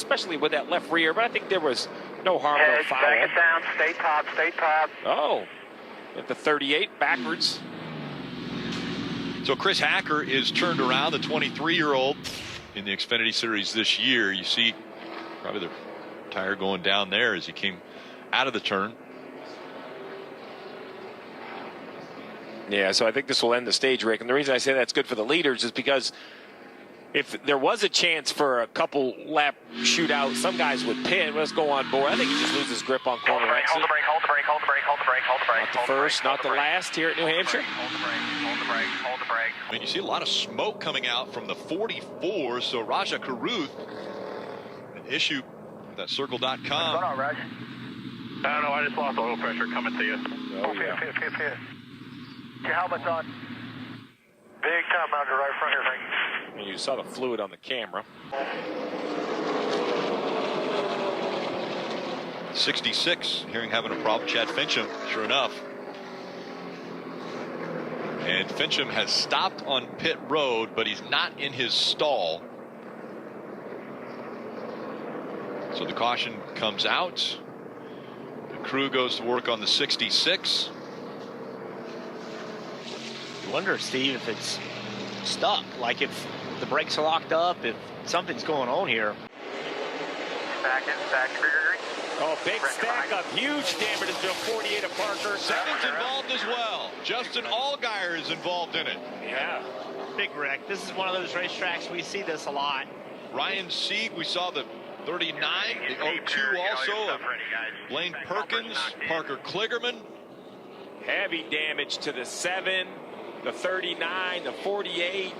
especially with that left rear, but I think there was no harm, no foul. Back it down, stay top, stay top. Oh, at the 38, backwards. So Chris Hacker is turned around, the 23-year-old in the Xfinity Series this year. You see probably the tire going down there as he came out of the turn. Yeah, so I think this will end the stage, Rick. And the reason I say that's good for the leaders is because if there was a chance for a couple lap shootout, some guys would pit. Let's go on board. I think he just loses grip on corner exit. Hold the brake, hold the brake, hold the brake, hold the brake, hold the brake. Not the first, not the last here at New Hampshire. Hold the brake, hold the brake, hold the brake. I mean, you see a lot of smoke coming out from the 44, so Raja Karuth, an issue with that circle.com. What's going on, Raj? I don't know, I just lost oil pressure coming to you. Oh, yeah. Here. Your helmet's on. Big time out right front here, Frank. And you saw the fluid on the camera. 66, hearing having a problem, Chad Fincham, sure enough. And Fincham has stopped on pit road, but he's not in his stall. So the caution comes out. The crew goes to work on the 66. I wonder, Steve, if it's stuck, like if the brakes are locked up, if something's going on here. Back in, green. Oh, big stack up. Huge damage to 48 of Parker. Seven's involved as well. Justin Allgaier is involved in it. Yeah. Big wreck. This is one of those racetracks we see this a lot. Ryan Sieg, we saw the 39, the 02 also of Blaine Perkins, Parker Kligerman. Heavy damage to the 7, the 39, the 48.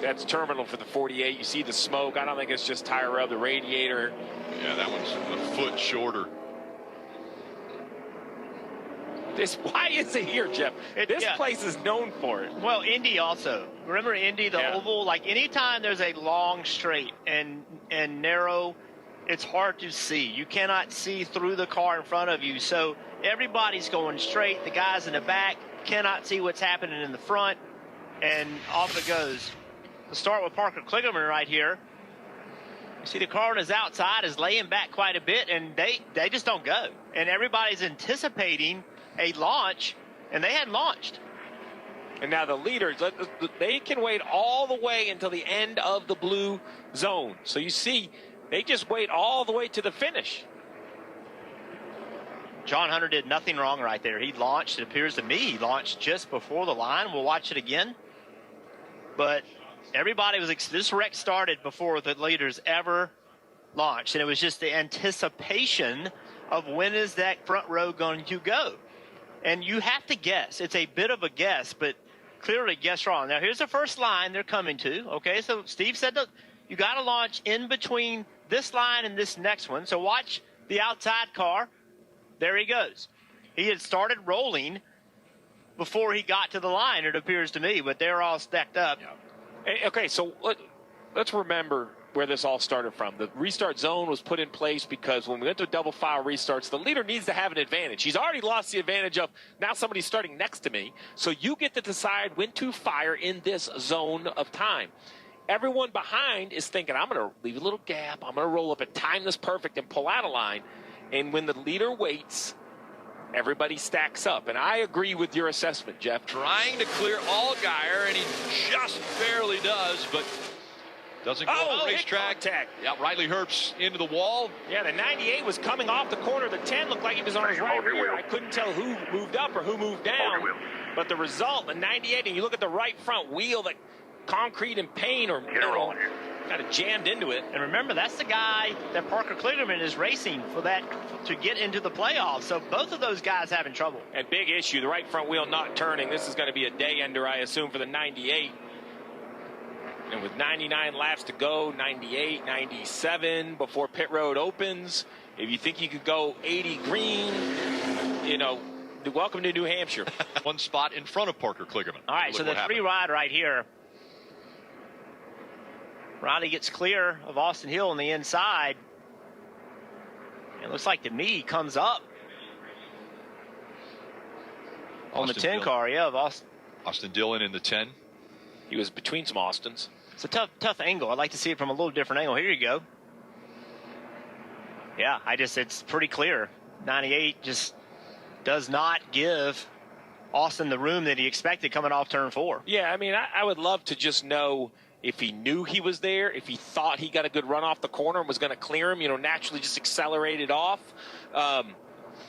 That's terminal for the 48. You see the smoke. I don't think it's just tire rub, the radiator. Yeah, that one's a foot shorter. Why is it here, Jeff? This place is known for it. Well, Indy also. Remember Indy, the oval? Like anytime there's a long straight and narrow, it's hard to see. You cannot see through the car in front of you. So everybody's going straight. The guys in the back cannot see what's happening in the front. And off it goes. Let's start with Parker Kligerman right here. You see the car on his outside is laying back quite a bit, and they just don't go. And everybody's anticipating a launch, and they hadn't launched. And now the leaders, they can wait all the way until the end of the blue zone. So you see, they just wait all the way to the finish. John Hunter did nothing wrong right there. He launched, it appears to me, he launched just before the line. We'll watch it again. But everybody was, this wreck started before the leaders ever launched. And it was just the anticipation of when is that front row going to go. And you have to guess. It's a bit of a guess, but clearly guess wrong. Now, here's the first line they're coming to. Okay, so Steve said that you got to launch in between this line and this next one. So watch the outside car. There he goes. He had started rolling before he got to the line, it appears to me, but they're all stacked up. Yeah. Okay, so let's remember where this all started from. The restart zone was put in place because when we went to double file restarts, the leader needs to have an advantage. He's already lost the advantage of now somebody's starting next to me, so you get to decide when to fire in this zone of time. Everyone behind is thinking, I'm going to leave a little gap, I'm going to roll up and time this perfect and pull out a line. And when the leader waits, everybody stacks up. And I agree with your assessment, Jeff. Trying to clear Allgaier, and he just barely does, but doesn't go on the racetrack. Yeah, Riley Herbst into the wall. Yeah, the 98 was coming off the corner. The 10 looked like he was on his right rear. I couldn't tell who moved up or who moved down. But the result, the 98, and you look at the right front wheel, that concrete and paint or metal kind of jammed into it. And remember, that's the guy that Parker Kligerman is racing for that to get into the playoffs. So both of those guys having trouble. And big issue, the right front wheel not turning. This is going to be a day ender, I assume, for the 98. And with 99 laps to go, 98, 97 before pit road opens, if you think you could go 80 green, you know, welcome to New Hampshire. One spot in front of Parker Kligerman. All right, so the three ride right here. Riley gets clear of Austin Hill on the inside. It looks like to me he comes up on the 10 car, yeah, of Austin. Austin Dillon in the 10. He was between some Austins. It's a tough angle. I'd like to see it from a little different angle. Here you go. Yeah, it's pretty clear. 98 just does not give Austin the room that he expected coming off turn 4. Yeah, I mean, I would love to just know if he knew he was there, if he thought he got a good run off the corner and was going to clear him, naturally just accelerated off.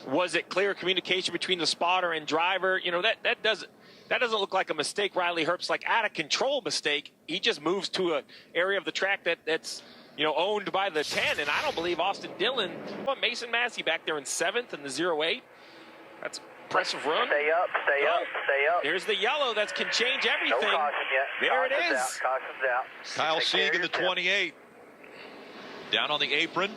Was it clear communication between the spotter and driver? That doesn't look like a mistake. Riley Herbst's like out of control mistake. He just moves to an area of the track that's owned by the 10, and I don't believe Austin Dillon. Mason Massey back there in 7th in the 08. That's impressive run. Stay up, stay up. Here's the yellow that can change everything. No caution yet. There it is. Caution's out. Kyle Sieg in the 28. Down on the apron.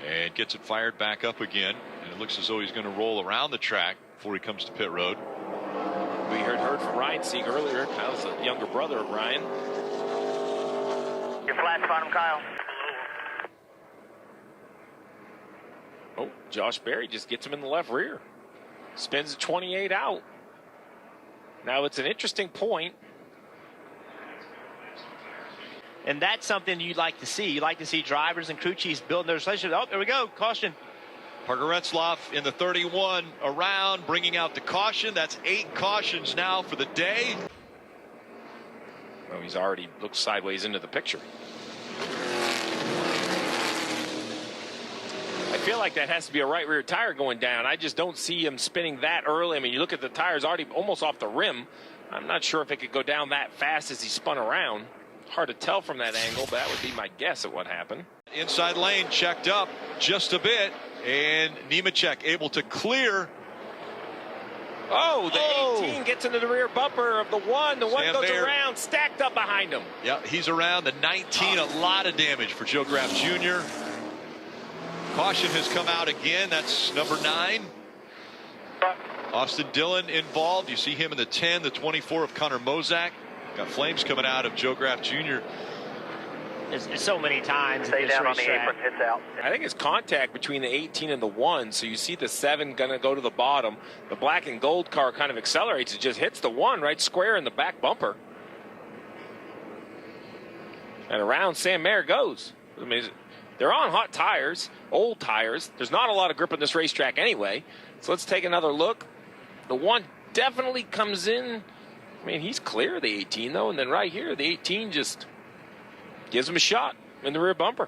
And gets it fired back up again. And it looks as though he's going to roll around the track before he comes to pit road. We heard from Ryan Sieg earlier. Kyle's the younger brother of Ryan. Your flat spot him, Kyle. Oh, Josh Berry just gets him in the left rear. Spins the 28 out. Now it's an interesting point. And that's something you'd like to see. You like to see drivers and crew chiefs building their relationship. Oh, there we go. Caution. Parker Retzlaff in the 31 around, bringing out the caution. That's 8 cautions now for the day. Well, he's already looked sideways into the picture. I feel like that has to be a right rear tire going down. I just don't see him spinning that early. I mean, you look at the tires already almost off the rim. I'm not sure if it could go down that fast as he spun around. Hard to tell from that angle, but that would be my guess at what happened. Inside lane checked up just a bit, and Nemechek able to clear. Oh, the 18 gets into the rear bumper of the 1. The 1 Sam goes Baird around, stacked up behind him. Yeah, he's around the 19. A lot of damage for Joe Graf Jr. Caution has come out again. That's number 9. Austin Dillon involved. You see him in the 10, the 24 of Connor Mozak. Got flames coming out of Joe Graf Jr. It's so many times. Stay down on the apron. It's out. I think it's contact between the 18 and the 1. So you see the 7 going to go to the bottom. The black and gold car kind of accelerates. It just hits the 1 right square in the back bumper. And around Sam Mayer goes. I mean, they're on hot tires, old tires. There's not a lot of grip on this racetrack anyway. So let's take another look. The 1 definitely comes in. I mean, he's clear of the 18, though. And then right here, the 18 just gives him a shot in the rear bumper.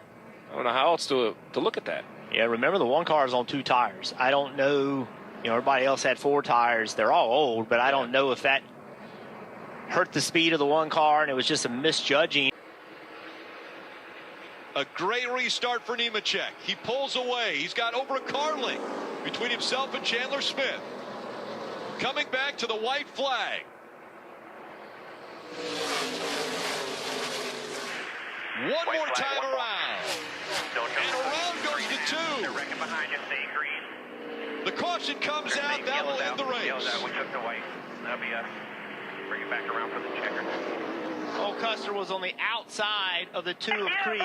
I don't know how else to look at that. Yeah, remember the 1 car is on 2 tires. I don't know, everybody else had 4 tires. They're all old, but I don't know if that hurt the speed of the 1 car and it was just a misjudging. A great restart for Nemechek. He pulls away. He's got over a car length between himself and Chandler Smith. Coming back to the white flag. One more time around. And around goes the 2. They're wrecking behind you. Stay green. The caution comes out. That will end the race. We took it away. That'll be us. Bring it back around for the checker. Cole Custer was on the outside of the 2 of Creed.